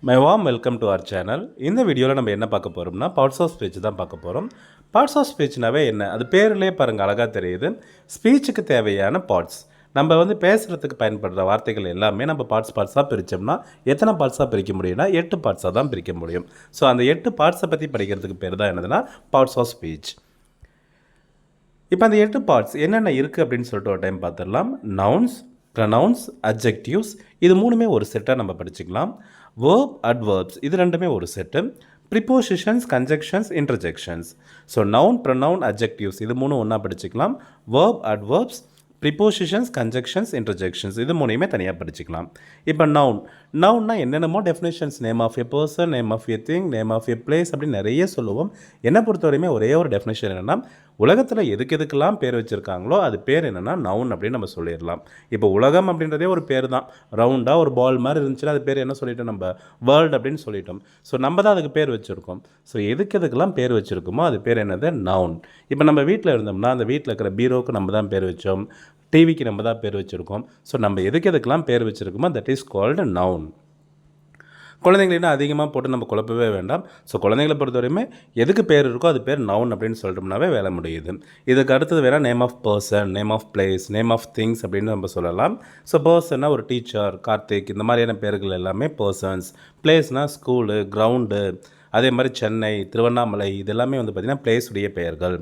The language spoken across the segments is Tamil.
My warm welcome to our channel. இந்த வீடியோவில் நம்ம என்ன பார்க்க போகிறோம்னா பார்ட்ஸ் ஆஃப் ஸ்பீச் தான் பார்க்க போகிறோம். பார்ட்ஸ் ஆஃப் ஸ்பீச்னாவே என்ன, அது பேர்லேயே பாருங்கள் அழகாக தெரியுது. ஸ்பீச்சுக்கு தேவையான பார்ட்ஸ், நம்ம பேசுகிறதுக்கு பயன்படுற வார்த்தைகள் எல்லாமே நம்ம பார்ட்ஸாக பிரித்தோம்னா எத்தனை பார்ட்ஸாக பிரிக்க முடியும்னா 8 பார்ட்ஸாக தான் பிரிக்க முடியும். ஸோ அந்த 8 பார்ட்ஸை பற்றி படிக்கிறதுக்கு பேர் தான் என்னதுன்னா பார்ட்ஸ் ஆஃப் ஸ்பீச். இப்போ அந்த 8 பார்ட்ஸ் என்னென்ன இருக்குது அப்படின்னு சொல்லிட்டு ஒரு டைம் பார்த்துடலாம். நவுன்ஸ், ப்ரனவுன்ஸ், அட்ஜெக்டிவ்ஸ், இது மூணுமே ஒரு செட்டாக நம்ம படிச்சுக்கலாம். வேர்ப், அட்வர்ப்ஸ், இது ரெண்டுமே ஒரு set. Prepositions, conjunctions, interjections. So noun, pronoun, adjectives இது மூணும் ஒன்றா படிச்சுக்கலாம். Verb, adverbs, prepositions, conjunctions, interjections இது மூணையுமே தனியாக படிச்சுக்கலாம். இப்போ நவுன்னா என்னென்னமோ definitions, name of a person, name of a thing, name of a place அப்படின்னு நிறைய சொல்லுவோம். என்னை பொறுத்தவரையுமே ஒரே ஒரு டெஃபினேஷன் என்னென்னா, உலகத்தில் எதுக்கெல்லாம் பேர் வச்சுருக்காங்களோ அது பேர் என்னென்னா நவுன் அப்படின்னு நம்ம சொல்லிடலாம். இப்போ உலகம் அப்படின்றதே ஒரு பேர் தான். ரவுண்டாக ஒரு பால் மாதிரி இருந்துச்சுன்னா அது பேர் என்ன சொல்லிட்டோம், நம்ம வேர்ல்டு அப்படின்னு சொல்லிட்டோம். ஸோ நம்ம தான் அதுக்கு பேர் வச்சுருக்கோம். ஸோ எதுக்கெல்லாம் பேர் வச்சுருக்கோமோ அது பேர் என்னது, நவுன். இப்போ நம்ம வீட்டில் இருந்தோம்னா அந்த வீட்டில் இருக்கிற பீரோவுக்கு நம்ம தான் பேர் வச்சோம், டிவிக்கு நம்ம தான் பேர் வச்சுருக்கோம். ஸோ நம்ம எதுக்கெல்லாம் பேர் வச்சுருக்கோமோ தட் இஸ் கால்டு நவுன். குழந்தைங்களா அதிகமாக போட்டு நம்ம குழப்பவே வேண்டாம். ஸோ குழந்தைங்களை பொறுத்தவரையுமே எதுக்கு பேர் இருக்கோ அது பேர் நவுன் அப்படின்னு சொல்லிட்டோம்னாவே வேலை முடியுது. இதுக்கு அடுத்தது வேணால் name of person, name of place, name of things அப்படின்னு நம்ம சொல்லலாம். ஸோ பர்சன்னா ஒரு டீச்சர், கார்த்திக், இந்த மாதிரியான பேர்கள் எல்லாமே பர்சன்ஸ். பிளேஸ்னால் ஸ்கூலு, கிரவுண்டு, அதே மாதிரி சென்னை, திருவண்ணாமலை, இது எல்லாமே பார்த்திங்கன்னா பிளேஸுடைய பெயர்கள்.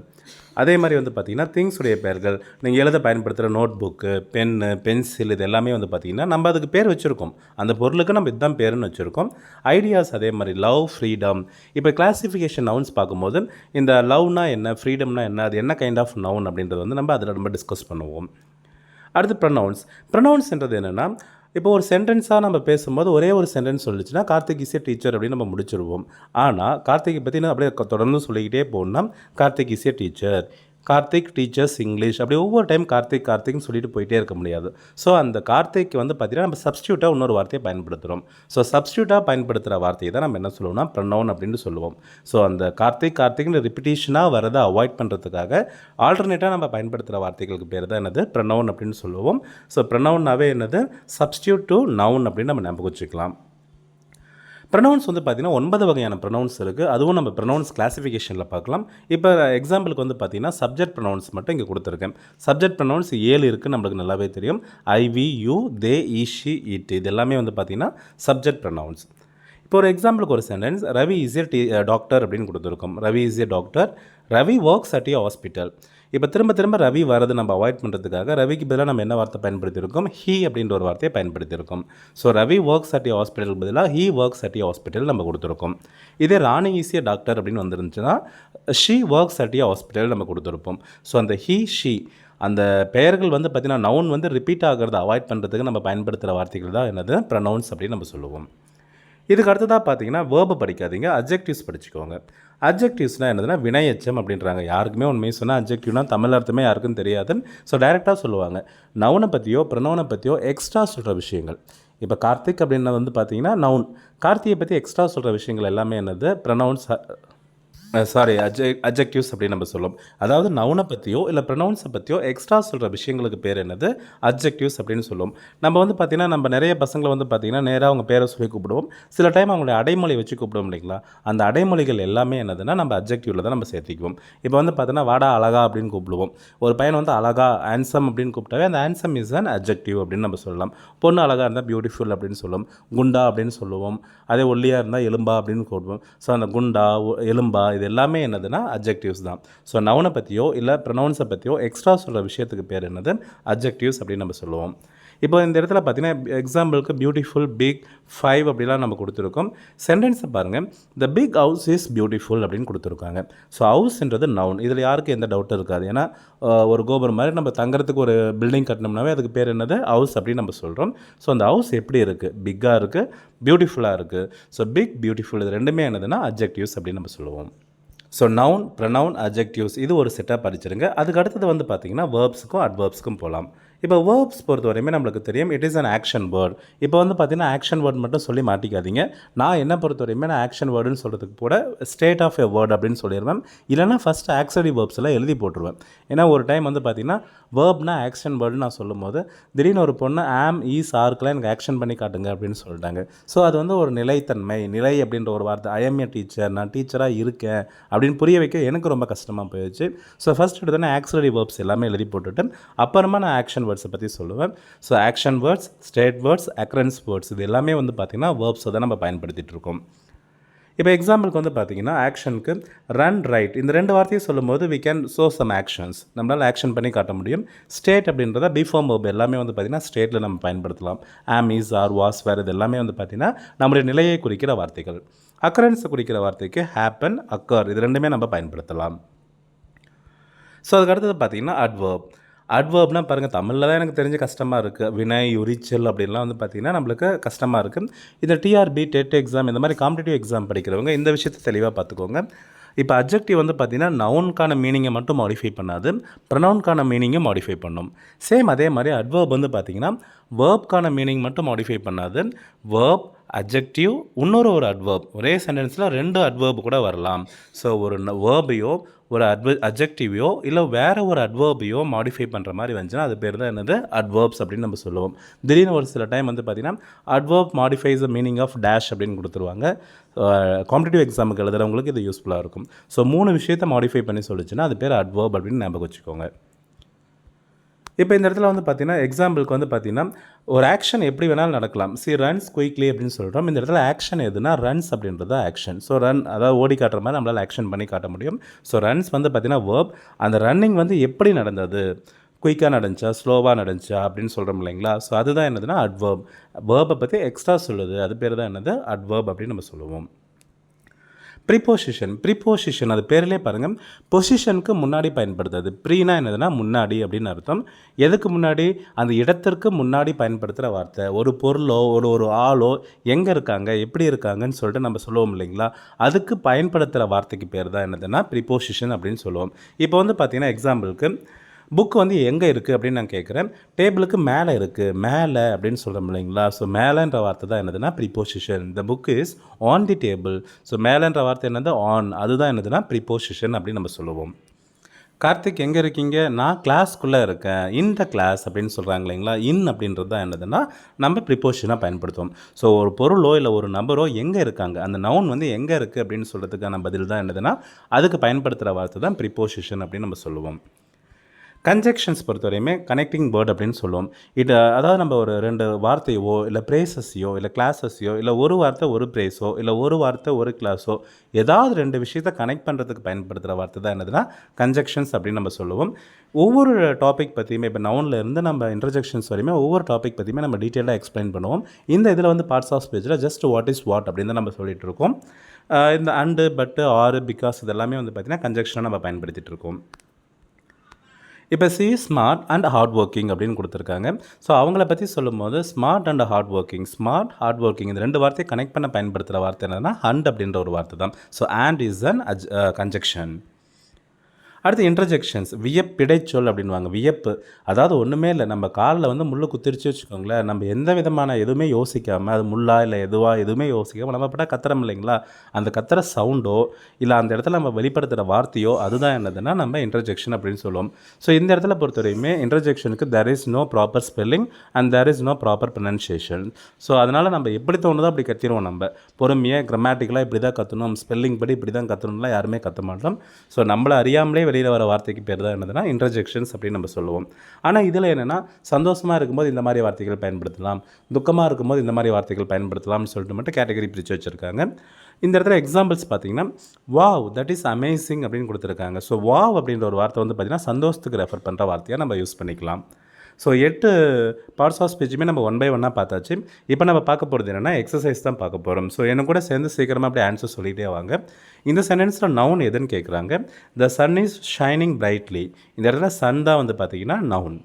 அதே மாதிரி பார்த்திங்கன்னா திங்ஸுடைய பெயர்கள், நீங்கள் எழுத பயன்படுத்துகிற நோட் புக்கு, பென்னு, பென்சில், இது எல்லாமே பார்த்திங்கன்னா நம்ம அதுக்கு பேர் வச்சுருக்கோம். அந்த பொருளுக்கு நம்ம இதுதான் பேருன்னு வச்சுருக்கோம். ஐடியாஸ் அதே மாதிரி லவ், ஃப்ரீடம். இப்போ கிளாஸிஃபிகேஷன் நவுன்ஸ் பார்க்கும்போது இந்த லவ்னா என்ன, ஃப்ரீடம்னா என்ன, அது என்ன கைண்ட் ஆஃப் நவுன் அப்படின்றது நம்ம அதில் ரொம்ப டிஸ்கஸ் பண்ணுவோம். அடுத்து ப்ரொனவுன்ஸ்ன்றது என்னென்னா, இப்போ ஒரு சென்டென்ஸாக நம்ம பேசும்போது ஒரே ஒரு சென்டென்ஸ் சொல்லிச்சுன்னா கார்த்திக் இஸ் ஏ டீச்சர் அப்படின்னு நம்ம முடிச்சிருவோம். ஆனால் கார்த்திகை பற்றி அப்படியே தொடர்ந்து சொல்லிக்கிட்டே போகணும்னா Karthik is a teacher, Karthik teachers English, அப்படி ஒவ்வொரு டைம் கார்த்திக்னு சொல்லிட்டு போயிட்டே இருக்க முடியாது. ஸோ அந்த கார்த்திக் பார்த்திங்கன்னா நம்ம சப்ஸ்டியூட்டாக இன்னொரு வார்த்தையை பயன்படுத்துகிறோம். ஸோ சப்ஸ்டியூட்டாக பயன்படுத்துகிற வார்த்தையை தான் நம்ம என்ன சொல்லுவோம்னா ப்ரொனவுன் அப்படின்னு சொல்லுவோம். ஸோ அந்த கார்த்திக்னு ரிப்பிட்டேஷனாக வரதை அவாய்ட் பண்ணுறதுக்காக ஆல்டர்னேட்டாக நம்ம பயன்படுத்துகிற வார்த்தைகளுக்கு பேர் தான் என்னது, ப்ரொனவுன் அப்படின்னு சொல்லுவோம். ஸோ ப்ரொனவுன்னாவே என்னது, சப்ஸ்டியூட் டு நவுன் அப்படின்னு நம்ம ஞாபகம் வச்சுக்கலாம். ப்ரொனவுன்ஸ் பார்த்திங்கன்னா 9 வகையான ப்ரொனவுன்ஸ் இருக்குது. அதுவும் நம்ம ப்ரொனவுன்ஸ் கிளாஸிஃபிகேஷனில் பார்க்கலாம். இப்போ எக்ஸாம்பிளுக்கு பார்த்திங்கன்னா சப்ஜெக்ட் ப்ரொனவுன்ஸ் மட்டும் இங்கே கொடுத்துருக்கேன். சப்ஜெக்ட் ப்ரொனவுன்ஸ் 7 இருக்குது, நம்மளுக்கு நல்லாவே தெரியும். I, we, you, they, he, she, it, இது எல்லாமே பார்த்திங்கன்னா சப்ஜெக்ட் ப்ரொனவுன்ஸ். இப்போ ஒரு எக்ஸாம்பிளுக்கு ஒரு sentence, Ravi is a doctor அப்படின்னு கொடுத்துருக்கோம். Ravi is a doctor, Ravi works at a hospital. இப்போ திரும்ப ரவி வரது நம்ம அவாய்ட் பண்ணுறதுக்காக ரவிக்கு பதிலாக நம்ம என்ன வார்த்தை பயன்படுத்தியிருக்கோம், ஹீ அப்படின்ற ஒரு வார்த்தையை பயன்படுத்தியிருக்கோம். So Ravi works at a ஹாஸ்பிட்டலுக்கு பதிலாக he works at a hospital நம்ம கொடுத்துருக்கோம். இதே ராணி இஸ் ஏ டாக்டர் அப்படின்னு வந்துருந்துச்சுன்னா she works at a hospital நம்ம கொடுத்துருப்போம். ஸோ அந்த ஹீ, ஷீ அந்த பெயர்கள் பார்த்திங்கன்னா நவுன் ரிப்பீட் ஆகிறத அவாய்ட் பண்ணுறதுக்கு நம்ம பயன்படுத்துகிற வார்த்தைகள் தான் என்னது, ப்ரொனவுன்ஸ் அப்படின்னு நம்ம சொல்லுவோம். இதுக்கு அடுத்ததாக பார்த்தீங்கன்னா வேர்பை படிக்காதீங்க, அட்ஜெக்டிவ்ஸ் படிச்சுக்கோங்க. அட்ஜெக்டிவ்ஸ்னால் என்னதுன்னா வினையச்சம் அப்படின்றாங்க. யாருக்குமே உண்மையை சொன்னால் அட்ஜெக்டிவ்னா தமிழ் அர்த்தமே யாருக்கும் தெரியாதுன்னு ஸோ டைரெக்டாக சொல்லுவாங்க. நவுனை பற்றியோ ப்ரொனவுனை பற்றியோ எக்ஸ்ட்ரா சொல்கிற விஷயங்கள். இப்போ கார்த்திக் அப்படின்னா பார்த்தீங்கன்னா நவுன், கார்த்தியை பற்றி எக்ஸ்ட்ரா சொல்கிற விஷயங்கள் எல்லாமே என்னது, ப்ரொனவுன்ஸ் அட்ஜெக்டிவ்ஸ் அப்படின்னு நம்ம சொல்லுவோம். அதாவது நவுனை பற்றியோ இல்லை ப்ரொனவுன்ஸை பற்றியோ எக்ஸ்ட்ரா சொல்கிற விஷயங்களுக்கு பேர் என்னது, அட்ஜெக்டிவ்ஸ் அப்படின்னு சொல்லுவோம். நம்ம பார்த்திங்கன்னா நம்ம நிறைய பசங்களை பார்த்திங்கன்னா நேராக அவங்க பேரை சொல்லி கூப்பிடுவோம். சில டைம் அவங்களுடைய அடைமொழி வச்சு கூப்பிடுவோம் இல்லைங்களா, அந்த அடைமொழிகள் எல்லாமே என்னதுன்னா நம்ம அட்ஜெக்டிவில் தான் நம்ம சேர்த்திக்குவோம். இப்போ பார்த்தீங்கன்னா வாடா அழகா அப்படின்னு கூப்பிடுவோம். ஒரு பையன் அழகா, ஆன்சம் அப்படின்னு கூப்பிட்டாவே அந்த ஆன்சம் இஸ் அன் அட்ஜெக்டிவ் அப்படின்னு நம்ம சொல்லலாம். பொண்ணு அழகாக இருந்தால் பியூட்டிஃபுல் அப்படின்னு சொல்லுவோம். குண்டா அப்படின்னு சொல்லுவோம். அதே ஒல்லியாக இருந்தால் எலும்பா அப்படின்னு கூப்பிடுவோம். ஸோ அந்த குண்டா, எலும்பா, இது எல்லாமே என்னதுன்னா அட்ஜெக்டிவ்ஸ் தான். ஸோ நவுனை பற்றியோ இல்லை ப்ரொனவுன்ஸை பற்றியோ எக்ஸ்ட்ரா சொல்கிற விஷயத்துக்கு பேர் என்னது, அட்ஜெக்டிவ்ஸ் அப்படின்னு நம்ம சொல்லுவோம். இப்போ இந்த இடத்துல பார்த்தீங்கன்னா எக்ஸாம்பிளுக்கு பியூட்டிஃபுல், பிக், 5 அப்படிலாம் நம்ம கொடுத்துருக்கோம். சென்டென்ஸை பாருங்கள், the big house is beautiful அப்படின்னு கொடுத்துருக்காங்க. ஸோ ஹவுஸ்ன்றது நவுன், இதில் யாருக்கும் எந்த டவுட்டும் இருக்காது. ஏன்னா ஒரு கோபுரம் மாதிரி நம்ம தங்குறதுக்கு ஒரு பில்டிங் கட்டினோம்னாவே அதுக்கு பேர் என்னது, ஹவுஸ் அப்படின்னு நம்ம சொல்கிறோம். ஸோ அந்த ஹவுஸ் எப்படி இருக்குது, பிக்காக இருக்குது, பியூட்டிஃபுல்லாக இருக்குது. ஸோ பிக், பியூட்டிஃபுல் இது ரெண்டுமே என்னதுன்னா அட்ஜெக்டிவ்ஸ் அப்படின்னு நம்ம சொல்லுவோம். ஸோ நவுன், ப்ரொனவுன், அட்ஜெக்டிவ்ஸ் இது ஒரு செட்டாக படிச்சிருங்க. அதுக்கு அடுத்தது பார்த்திங்கன்னா வேர்ப்ஸுக்கும் அட்வர்ப்ஸுக்கும் போகலாம். இப்போ வேர்ப்ஸ் பொறுத்த வரையுமே நம்மளுக்கு தெரியும் it is an action word. இப்போ வந்து பார்த்தீங்கன்னா ஆக்ஷன் வேர்ட் மட்டும் சொல்லி மாட்டிக்காதீங்க. நான் என்ன பொறுத்த வரையுமே நான் ஆக்ஷன் வேர்டுன்னு சொல்கிறதுக்கு கூட ஸ்டேட் ஆஃப் எ வேர்ட் அப்படின்னு சொல்லிடுவேன். இல்லைனா ஃபஸ்ட் ஆக்சரி வேர்ப்ஸ் எல்லாம் எழுதி போட்டுருவேன். ஏன்னா ஒரு டைம் வந்து பார்த்தீங்கன்னா வேர்ப்னா ஆக்ஷன் வேர்டுன்னு நான் சொல்லும் போது திடீர்னு ஒரு பொண்ணு ஆம் ஈஸ் ஆர்க்கெலாம் எனக்கு ஆக்ஷன் பண்ணி காட்டுங்க அப்படின்னு சொல்லிட்டாங்க. ஸோ அது வந்து ஒரு நிலைத்தன்மை, நிலை அப்படின்ற ஒரு வார்த்தை. ஐ எம் ஏ டீச்சர், நான் டீச்சராக இருக்கேன் அப்படின்னு புரிய வைக்க எனக்கு ரொம்ப கஷ்டமாக போயிடுச்சு. ஸோ ஃபஸ்ட் எடுத்தோன்னே ஆக்சரி வேர்ப்ஸ் எல்லாமே எழுதி போட்டுட்டு அப்புறமா நான் ஆக்ஷன் வேர்ட்ஸை பற்றி சொல்லுவேன். So action words, state words, occurrence words இது எல்லாமே வந்து பார்த்திங்கன்னா வேர்ப்ஸை தான் நம்ம பயன்படுத்திகிட்டு இருக்கோம். இப்போ எக்ஸாம்பிளுக்கு வந்து பார்த்தீங்கன்னா ஆக்ஷனுக்கு ரன் ரைட் இந்த 2 வார்த்தையும் சொல்லும்போது we can show some actions, நம்மளால் ஆக்ஷன் பண்ணி காட்ட முடியும். ஸ்டேட் அப்படின்றத பிஃபார்ம் வேர்ப் எல்லாமே வந்து பார்த்திங்கன்னா ஸ்டேட்டில் நம்ம பயன்படுத்தலாம். ஆம், இஸ், ஆர், வாஸ், வேர் இது எல்லாமே வந்து பார்த்திங்கன்னா நம்முடைய நிலையை குறிக்கிற வார்த்தைகள். அக்கரன்ஸை குறிக்கிற வார்த்தைக்கு ஹேப்பன், அக்கர் இது ரெண்டுமே நம்ம பயன்படுத்தலாம். ஸோ அதுக்கு அடுத்தது பார்த்திங்கன்னா அட்வர்ப். அட்வர்ப்னால் பாருங்கள் தமிழில் தான் எனக்கு தெரிஞ்ச கஷ்டமாக இருக்குது. வினை, உரிச்சல் அப்படின்லாம் வந்து பார்த்திங்கன்னா நம்மளுக்கு கஷ்டமாக இருக்குது. இந்த டிஆர்பி, டெட் எக்ஸாம் இந்த மாதிரி காம்படிட்டிவ் எக்ஸாம் படிக்கிறவங்க இந்த விஷயத்தை தெளிவாக பார்த்துக்கோங்க. இப்போ அட்ஜெக்டிவ் வந்து பார்த்திங்கன்னா நவுனுக்கான மீனிங்கை மட்டும் மாடிஃபை பண்ணாது, ப்ரொனவுனுக்கான மீனிங்கும் மாடிஃபை பண்ணும். சேம் அதே மாதிரி அட்வர்ப் வந்து பார்த்திங்கன்னா வேர்ப்க்கான மீனிங் மட்டும் மாடிஃபை பண்ணாது, வேர்ப், அட்ஜெக்டிவ், இன்னொரு அட்வர்ப் ஒரே சென்டென்ஸில் 2 அட்வர்ப் கூட வரலாம். ஸோ ஒரு வேர்பையோ ஒரு அட்ஜெக்டிவையோ இல்லை வேறு ஒரு அட்வர்பையோ மாடிஃபை பண்ணுற மாதிரி வந்துச்சுன்னா அது பேர் தான் என்னது அட்வர்ப்ஸ் அப்படின்னு நம்ம சொல்லுவோம். திடீர்னு ஒரு சில டைம் வந்து பார்த்திங்கன்னா adverb modifies the meaning of dash அப்படின்னு கொடுத்துருவாங்க. காம்படிட்டிவ் எக்ஸாமுக்கு எழுதுறவங்களுக்கு இது யூஸ்ஃபுல்லாக இருக்கும். ஸோ 3 விஷயத்தை மாடிஃபை பண்ணி சொல்லிச்சுன்னா அது பேர் அட்வர்ப் அப்படின்னு ஞாபகம் வச்சுக்கோங்க. இப்போ இந்த இடத்துல வந்து பார்த்திங்கன்னா எக்ஸாம்பிளுக்கு வந்து பார்த்திங்கன்னா ஒரு ஆக்ஷன் எப்படி வேணாலும் நடக்கலாம். ரன்ஸ் குயிக்லி அப்படின்னு சொல்கிறோம். இந்த இடத்துல ஆக்ஷன் எதுனா ரன்ஸ் அப்படின்றது ஆக்ஷன். ஸோ ரன் அதாவது ஓடி காட்டுற மாதிரி நம்மளால் ஆக்ஷன் பண்ணி காட்ட முடியும். ஸோ ரன்ஸ் வந்து பார்த்திங்கன்னா வேர்ப். அந்த ரன்னிங் வந்து எப்படி நடந்தது, குயிக்காக நடந்துச்சா, ஸ்லோவாக நடந்துச்சா அப்படின்னு சொல்கிறோம் இல்லைங்களா. ஸோ அதுதான் என்னதுன்னா அட்வர்ப். வேர்பை பற்றி எக்ஸ்ட்ரா சொல்லுது, அது பேர் தான் என்னது அட்வர்ப் அப்படின்னு நம்ம சொல்லுவோம். ப்ரிப்போசிஷன் அது பேரிலே பாருங்கள் பொசிஷனுக்கு முன்னாடி பயன்படுத்துறது. ப்ரீனா என்னதுன்னா முன்னாடி அப்படின்னு அர்த்தம். எதுக்கு முன்னாடி, அந்த இடத்திற்கு முன்னாடி பயன்படுத்துகிற வார்த்தை. ஒரு பொருளோ ஒரு ஆளோ எங்கே இருக்காங்க, எப்படி இருக்காங்கன்னு சொல்லிட்டு நம்ம சொல்லுவோம் இல்லைங்களா, அதுக்கு பயன்படுத்துகிற வார்த்தைக்கு பேர் தான் என்னதுன்னா ப்ரிப்போசிஷன் அப்படின்னு சொல்லுவோம். இப்போ வந்து பார்த்திங்கன்னா எக்ஸாம்பிளுக்கு புக் வந்து எங்கே இருக்குது அப்படின்னு நான் கேட்குறேன். டேபிளுக்கு மேலே இருக்குது, மேலே அப்படின்னு சொல்கிறோம் இல்லைங்களா. ஸோ மேலேன்ற வார்த்தை தான் என்னதுன்னா preposition. The book is on the table. So மேலேன்ற வார்த்தை என்னது ஆன், அதுதான் என்னதுன்னா ப்ரிப்போசிஷன் அப்படின்னு நம்ம சொல்லுவோம். கார்த்திக் எங்கே இருக்கீங்க, நான் கிளாஸ்க்குள்ளே இருக்கேன், இந்த கிளாஸ் அப்படின்னு சொல்கிறாங்க இல்லைங்களா. இன் அப்படின்றது தான் என்னதுன்னா நம்ம ப்ரிப்போசிஷனாக பயன்படுத்துவோம். ஸோ ஒரு பொருளோ இல்லை ஒரு நபரோ எங்கே இருக்காங்க, அந்த நவுன் வந்து எங்கே இருக்குது அப்படின்னு சொல்கிறதுக்கான பதில் தான் என்னதுன்னா அதுக்கு பயன்படுத்துகிற வார்த்தை தான் ப்ரிப்போசிஷன் அப்படின்னு நம்ம சொல்லுவோம். கன்ஜெக்ஷன்ஸ் பொறுத்தவரையுமே கனெக்டிங் வேர்ட் அப்படின்னு சொல்லுவோம். இது அதாவது நம்ம ஒரு 2 வார்த்தையோ இல்லை ப்ரேசஸையோ இல்லை கிளாஸஸையோ இல்லை ஒரு வார்த்தை ஒரு ப்ரேஸோ இல்லை ஒரு வார்த்தை ஒரு கிளாஸோ ஏதாவது 2 விஷயத்தை கனெக்ட் பண்ணுறதுக்கு பயன்படுத்துகிற வார்த்தை தான் என்னதுன்னா கன்ஜெக்ஷன்ஸ் அப்படின்னு நம்ம சொல்லுவோம். ஒவ்வொரு டாபிக் பற்றியுமே இப்போ நவுனில் இருந்து நம்ம இன்டர்ஜெக்ஷன்ஸ் வரையுமே ஒவ்வொரு டாபிக் பற்றியுமே நம்ம டீட்டெயிலாக எக்ஸ்பிளைன் பண்ணுவோம். இந்த இதில் வந்து பார்ட்ஸ் ஆஃப் ஸ்பீச்சில் ஜஸ்ட் வாட் இஸ் வாட் அப்படின்னு தான் நம்ம சொல்லிகிட்டு இருக்கோம். இந்த அண்டு, பட்டு, ஆறு, பிகாஸ் இதெல்லாமே வந்து பார்த்திங்கன்னா கன்ஜெக்ஷனாக நம்ம பயன்படுத்திகிட்டு இருக்கோம். இப்போ C smart and hard working அப்படின்னு கொடுத்துருக்காங்க. ஸோ அவங்கள பற்றி சொல்லும்போது smart and hard working, smart hard working இந்த 2 வார்த்தையை கனெக்ட் பண்ண பயன்படுத்துகிற வார்த்தை என்னன்னா அண்ட் அப்படின்ற ஒரு வார்த்தை தான். So and is an conjunction. அடுத்து இன்டர்ஜெக்ஷன்ஸ், வியப்பிடைச்சொல் அப்படின்வாங்க. வியப்பு அதாவது ஒன்றுமே இல்லை, நம்ம காலில் வந்து முள்ளு குத்திருச்சு வச்சுக்கோங்களேன், நம்ம எந்த விதமான எதுவுமே யோசிக்காமல் அது முள்ளா இல்லை எதுவுமே யோசிக்காமல் நம்ம பட்டா கத்துறோம் இல்லைங்களா, அந்த கத்துற சவுண்டோ இல்லை அந்த இடத்துல நம்ம வெளிப்படுத்துகிற வார்த்தையோ அதுதான் என்னதுன்னா நம்ம இன்டர்ஜெக்ஷன் அப்படின்னு சொல்லுவோம். ஸோ இந்த இடத்துல பொறுத்தவரையுமே இன்டர்ஜெக்ஷனுக்கு there is no proper spelling and there is no proper pronunciation. So அதனால் நம்ம எப்படி தோணுதோ அப்படி கத்திடுவோம். நம்ம பொறுமையாக கிராமட்டிக்கலாக இப்படி தான் கற்றணும், ஸ்பெல்லிங் படி இப்படி தான் கற்றணும்லாம் யாருமே கற்ற மாட்டோம். ஸோ நம்மளை அறியாமலே வெளியில் வர வார்த்தைக்கு பேர் தான் என்னதுன்னா இன்டர்ஜெக்ஷன்ஸ் அப்படின்னு நம்ம சொல்லுவோம். ஆனால் இதில் என்னென்னா சந்தோஷமாக இருக்கும்போது இந்த மாதிரி வார்த்தைகள் பயன்படுத்தலாம், துக்கமாக இருக்கும்போது இந்த மாதிரி வார்த்தைகள் பயன்படுத்தலாம்னு சொல்லிட்டு மட்டும் கேட்டகரி பிரித்து வச்சுருக்காங்க. இந்த இடத்துல எக்ஸாம்பிள்ஸ் பார்த்தீங்கன்னா வாவ் தட் இஸ் அமேசிங் அப்படின்னு கொடுத்துருக்காங்க. ஸோ வாவ் அப்படின்ற ஒரு வார்த்தை வந்து பார்த்திங்கன்னா சந்தோஷத்துக்கு ரெஃபர் பண்ணுற வார்த்தையாக நம்ம யூஸ் பண்ணிக்கலாம். ஸோ 8 பார்ட்ஸ் ஆஃப் ஸ்பீச்சுமே நம்ம 1 by 1 பார்த்தாச்சு. இப்போ நம்ம பார்க்க போகிறது என்னென்னா எக்ஸசைஸ் தான் பார்க்க போகிறோம். ஸோ எனக்கு கூட சேர்ந்து சீக்கிரமாக அப்படி ஆன்சர் சொல்லிகிட்டே வாங்க. இந்த சென்டென்ஸில் நவுன் எதுன்னு கேட்குறாங்க. த சன் இஸ் ஷைனிங் பிரைட்லி. இந்த இடத்துல சன் தான் வந்து பார்த்திங்கன்னா நவுன்.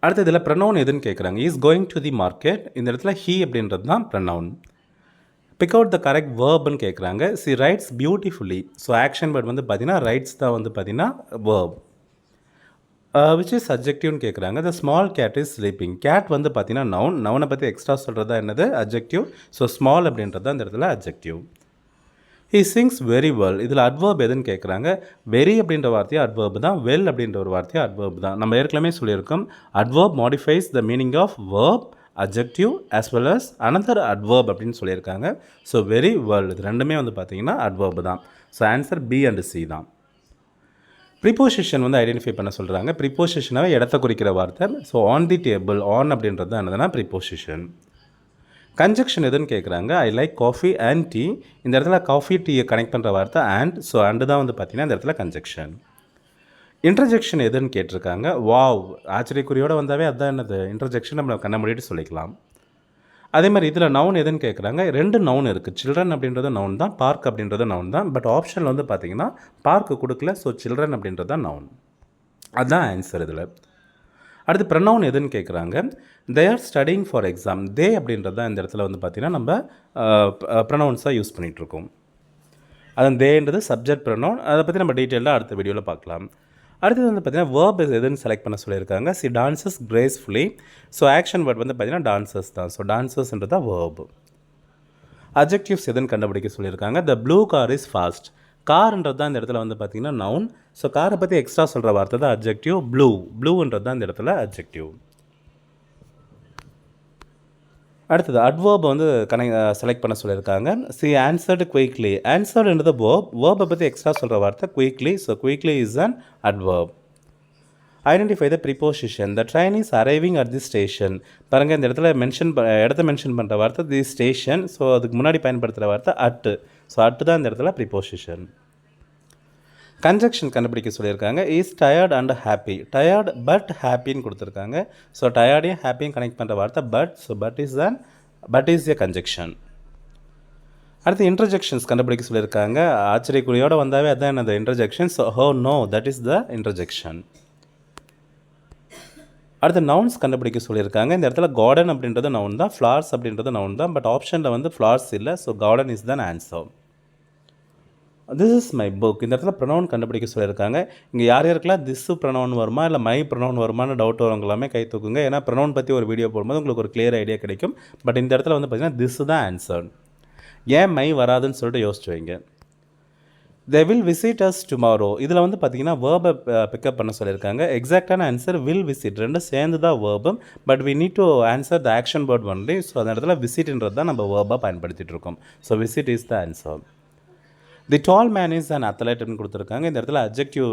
அடுத்து இதில் ப்ரனவுன் எதுன்னு கேட்குறாங்க. Is going to the market. இந்த இடத்துல ஹீ அப்படின்றது தான் pronoun. Pick out the correct வேர்ப்னு கேட்குறாங்க. She writes beautifully. So action word வந்து பார்த்திங்கன்னா ரைட்ஸ் தான் வந்து பார்த்திங்கன்னா வேர்ப். விச் இஸ் அட்ஜெக்டிவ்னு கேட்குறாங்க. The small cat is sleeping. Cat வந்து பார்த்தீங்கன்னா நவுன். நவுனை பற்றி எக்ஸ்ட்ரா சொல்கிறது தான் என்னது? அட்ஜெக்டிவ். ஸோ ஸ்மால் அப்படின்றது தான் இந்த இடத்துல adjective. He Singh very well. இதில் அட்வர்ப் எதுன்னு கேட்குறாங்க. வெரி அப்படின்ற வார்த்தையும் அட்வர்ப் தான். வெல் அப்படின்ற ஒரு வார்த்தையும் அட்வர்ப் தான். நம்ம ஏற்கனவே சொல்லியிருக்கோம், adverb modifies the meaning of verb, adjective as well as another adverb அப்படின்னு சொல்லியிருக்காங்க. ஸோ வெரி வெல் இது ரெண்டுமே வந்து பார்த்தீங்கன்னா அட்வர்ப் தான். So answer B and C தான். ப்ரிப்போசிஷன் வந்து ஐடென்டிஃபை பண்ண சொல்கிறாங்க. ப்ரிப்போசிஷனாக இடத்த குறிக்கிற வார்த்தை. So on the table, on அப்படின்றது தான் என்னதுன்னா ப்ரிப்போசிஷன். கன்ஜெக்ஷன் எதுன்னு கேட்குறாங்க. I like coffee and tea. இந்த இடத்துல காஃபி டீயை கனெக்ட் பண்ணுற வார்த்தை அண்ட். ஸோ அண்டு தான் வந்து பார்த்தீங்கன்னா இந்த இடத்துல கன்ஜெக்ஷன். இன்டர்ஜெக்ஷன் எதுன்னு கேட்டிருக்காங்க. வாவ் ஆச்சரியக்குறியோடு வந்தாவே அதுதான் என்னது இன்டர்ஜெக்ஷன். நம்ம கண்ண மூடிட்டு சொல்லிக்கலாம். அதே மாதிரி இதில் நவுன் எதுன்னு கேட்குறாங்க. 2 நவுன் இருக்குது. சில்ட்ரன் அப்படின்றது நவுன் தான், பார்க் அப்படின்றது நவுன் தான். பட் ஆப்ஷனில் வந்து பார்த்தீங்கன்னா பார்க்கு கொடுக்கல. ஸோ சில்ட்ரன் அப்படின்றது தான் நவுன். அதுதான் ஆன்சர் இதில். அடுத்து ப்ரனவுன் எதுன்னு கேட்குறாங்க. They are studying for exam. They அப்படின்றது தான் இந்த இடத்துல வந்து பார்த்திங்கன்னா நம்ம ப்ரனவுன்ஸாக யூஸ் பண்ணிகிட்ருக்கோம். அது தேன்றது சப்ஜெக்ட் ப்ரனவுன். அதை பற்றி நம்ம டீட்டெயிலாக அடுத்த வீடியோவில் பார்க்கலாம். அடுத்தது வந்து பார்த்திங்கன்னா வேர்ப் எதுன்னு செலக்ட் பண்ண சொல்லியிருக்காங்க. C dances gracefully. So action word வந்து பார்த்திங்கன்னா டான்சஸ் தான். ஸோ டான்சஸ்ன்றது தான் வேர்ப். அட்ஜெக்டிவ்ஸ் எதுன்னு கண்டுபிடிக்க சொல்லியிருக்காங்க. The blue car is fast. கார்ன்றது தான் இந்த இடத்துல வந்து பார்த்திங்கன்னா நவுன். ஸோ காரை பற்றி எக்ஸ்ட்ரா சொல்கிற வார்த்தை தான் அட்ஜெக்டிவ். ப்ளூன்றது தான் இந்த இடத்துல அட்ஜெக்டிவ். அடுத்தது அட்வர்ப் வந்து செலக்ட் பண்ண சொல்லியிருக்காங்க. She answered quickly. ஆன்சர்டுன்றது வேர்பை பற்றி எக்ஸ்ட்ரா சொல்கிற வார்த்தை quickly. So quickly is an adverb. Identify the preposition. The train is arriving at the station. பாருங்கள் இந்த இடத்துல இடத்த மென்ஷன் பண்ணுற வார்த்தை தி ஸ்டேஷன். ஸோ அதுக்கு முன்னாடி பயன்படுத்துகிற வார்த்தை அட்டு. ஸோ அட்டு தான் இந்த இடத்துல ப்ரிப்போசிஷன். கன்ஜெக்ஷன் கண்டுபிடிக்க சொல்லியிருக்காங்க. Is tired and happy. Tired but ஹாப்பின்னு கொடுத்துருக்காங்க. ஸோ டயர்டையும் ஹாப்பியும் கனெக்ட் பண்ணுற வார்த்தை but. So but is a conjunction. அடுத்து இன்டர்ஜெக்ஷன்ஸ் கண்டுபிடிக்க சொல்லியிருக்காங்க. ஆச்சரியக்குறியோடு வந்தாவே அதுதான் என்னது interjection. So oh no that is the interjection. அடுத்து நவுன்ஸ் கண்டுபிடிக்க சொல்லியிருக்காங்க. இந்த இடத்துல கார்டன் அப்படின்றது நவுன் தான், ஃப்ளார்ஸ் அப்படின்றது நவுன் தான். பட் ஆப்ஷனில் வந்து ஃப்ளார்ஸ் இல்லை. ஸோ கார்டன் இஸ் தான் answer. This is my book. இந்த இடத்துல ப்ரொனவுன் கண்டுபிடிக்க சொல்லியிருக்காங்க. இங்கே யார் யாருக்கெல்லாம் திஸ்ஸு ப்ரொனவுன் வருமா இல்லை மை ப்ரொனவுன் வருமானு டவுட் வரவங்க எல்லாமே கை தூக்குங்க. ஏன்னா ப்ரொனவுன் பற்றி ஒரு வீடியோ போடும்போது உங்களுக்கு ஒரு கிளியர் ஐடியா கிடைக்கும். பட் இந்த இடத்துல வந்து பார்த்திங்கன்னா திஸ்ஸு தான் ஆன்சர். ஏன் மை வராதுன்னு சொல்லிட்டு யோசிச்சு வைங்க. They will visit us tomorrow. இதில் வந்து பார்த்திங்கன்னா வேர்பை பிக்கப் பண்ண சொல்லியிருக்காங்க. எக்ஸாக்டான ஆன்சர் வில் விசிட். ரெண்டும் சேர்ந்து தான் verb. But we need to answer the action word only. So அந்த இடத்துல விசிட்ன்றது தான் நம்ம வேர்பாக பயன்படுத்திகிட்டு இருக்கோம். So visit is the answer. The tall man is an அத்லெட்னு கொடுத்துருக்காங்க. இந்த இடத்துல அட்ஜெக்டிவ்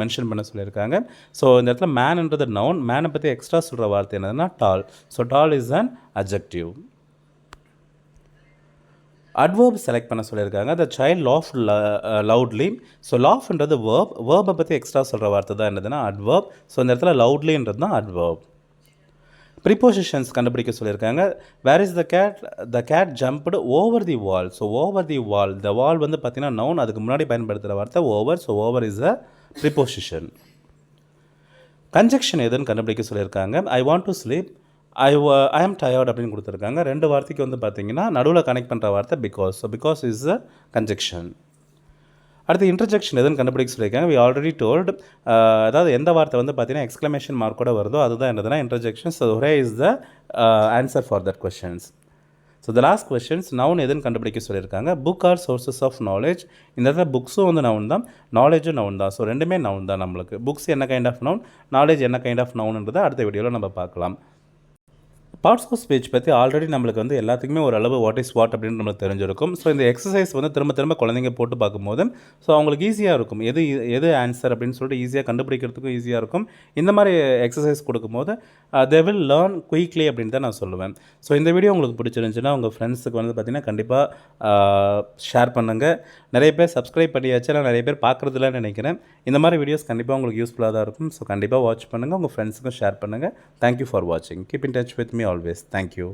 மென்ஷன் பண்ண சொல்லியிருக்காங்க. ஸோ இந்த இடத்துல மேன்ன்றது நவுன். மேனை பற்றி எக்ஸ்ட்ரா சொல்கிற வார்த்தை என்னதுன்னா tall. So tall is an adjective. Adverb select பண்ண சொல்லியிருக்காங்க. The child laugh loudly. So லாஃப்ன்றது வேர்பை பற்றி எக்ஸ்ட்ரா சொல்கிற வார்த்தை தான் என்னதுன்னா அட்வர்ப். ஸோ இந்த இடத்துல லவுட்லின்றது தான் அட்வர்ப். ப்ரிப்போசிஷன்ஸ் கண்டுபிடிக்க சொல்லியிருக்காங்க. Where is the cat jumped over the wall. So over the wall. The wall வந்து பார்த்திங்கன்னா நவுன். அதுக்கு முன்னாடி பயன்படுத்துகிற வார்த்தை over. So over is a preposition. Conjunction எதுன்னு கண்டுபிடிக்க சொல்லியிருக்காங்க. I want to sleep. I am tired அப்படின்னு கொடுத்துருக்காங்க. 2 வார்த்தைக்கு வந்து பார்த்திங்கன்னா நடுவில் கனெக்ட் பண்ணுற வார்த்தை because. So because is a conjunction. அடுத்து இன்டர்ஜெக்ஷன் எதுன்னு கண்டுபிடிக்க சொல்லியிருக்காங்க. We already told. அதாவது எந்த வார்த்தை வந்து பார்த்தீங்கன்னா எக்ஸ்க்ளமேஷன் மார்க்கோட வருதோ அதுதான் என்னதுன்னா interjection. So hurray is the answer for that questions. So the last questions noun எதுன்னு கண்டுபிடிக்க சொல்லியிருக்காங்க. Book or sources of knowledge. இந்த இடத்துல புக்ஸும் வந்து நவுன் தான், நாலேஜும் நவுன் தான். ஸோ ரெண்டுமே நவுன் தான் நம்மளுக்கு. புக்ஸ் என்ன கைண்ட் ஆஃப் நவுன், நாலேஜ் என்ன கைண்ட் ஆஃப் நவுன்ன்றதை அடுத்த வீடியோவில் நம்ம பார்க்கலாம். பார்ட்ஸ் ஆஃப் ஸ்பீச் பற்றி ஆல்ரெடி நம்மளுக்கு வந்து எல்லாத்துக்குமே ஒரு அளவு வாட் இஸ் வாட் அப்படின்னு நம்மளுக்கு தெரிஞ்சிருக்கும். ஸோ இந்த எக்ஸசைஸ் வந்து திரும்ப குழந்தைங்க போட்டு பார்க்கும்போது ஸோ அவங்களுக்கு ஈஸியாக இருக்கும். எது ஆன்சர் அப்படின்னு சொல்லிட்டு ஈஸியாக கண்டுபிடிக்கிறதுக்கும் ஈஸியாக இருக்கும். இந்த மாதிரி எக்ஸசைஸ் கொடுக்கும்போது தே வில் லேர்ன் குயிக்லி அப்படின்னு தான் நான் சொல்லுவேன். ஸோ இந்த வீடியோ உங்களுக்கு பிடிச்சிருந்துச்சுன்னா உங்கள் ஃப்ரெண்ட்ஸுக்கு வந்து பார்த்திங்கன்னா கண்டிப்பாக ஷேர் பண்ணுங்கள். நிறைய பேர் சப்ஸ்கிரைப் பண்ணியாச்சு, நான் நிறைய பேர் பார்க்குறதுலன்னு நினைக்கிறேன். இந்த மாதிரி வீடியோஸ் கண்டிப்பாக உங்களுக்கு யூஸ்ஃபுல்லாக தான் இருக்கும். ஸோ கண்டிப்பாக வாட்ச் பண்ணுங்கள், உங்கள் ஃப்ரெண்ட்ஸுக்கும் ஷேர் பண்ணுங்கள். தேங்க்யூ ஃபார் வாட்சிங். Keep in touch with me always. Thank you.